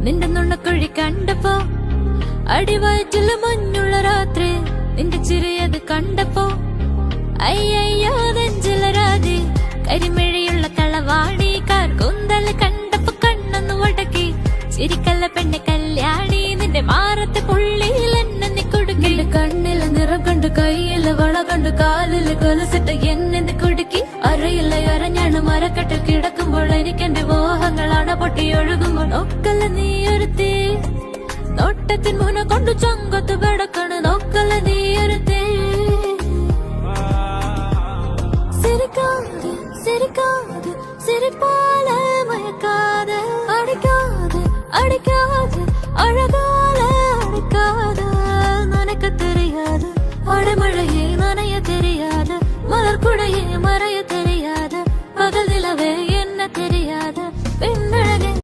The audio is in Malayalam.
നിന്റെ നുണക്കുഴി കണ്ടപ്പോ, അടിവയറ്റില് മഞ്ഞുള്ള രാത്രി നിന്റെ ചിരിയത് കണ്ടപ്പോ, അയ്യോ നെഞ്ചിലരാതി കരിമിഴിയുള്ള കളവാണി കാർകൂന്തല് കണ്ടപ്പോ കണ്ണൊന്നു വടക്കി. ചിരിക്കല്ല പെണ്ണെ കല്യാണി, നിന്റെ മാറത്തെ പുള്ളിയിൽ എന്നെ നീ കുടുക്കി. നിന്റെ കണ്ണിലെ നിറം കണ്ട്, കയ്യിലെ വള കണ്ട്, കാലില് കൊലുസിട്ട് എന്നെ നീ കുടുക്കി. അറിയില്ല അരഞ്ഞാണ് മരക്കെട്ടിൽ കിടക്കുമ്പോൾ എനിക്കെന്റെ മോഹങ്ങളാണ് പൊട്ടിയൊഴുകുമ്പോൾ. നോക്കല്ല നീ ഒരുത്തി, നോട്ടത്തിൻ മുന കൊണ്ടു ചങ്കത്ത് കിടക്കണ്. നോക്കല്ല നീ ഒരുത്തി, സിരിക്കാതെ സിരിക്കാതെ സിരിപ്പാലെ മയക്കാതെ, അടിക്കാതെ അടിക്കാതെ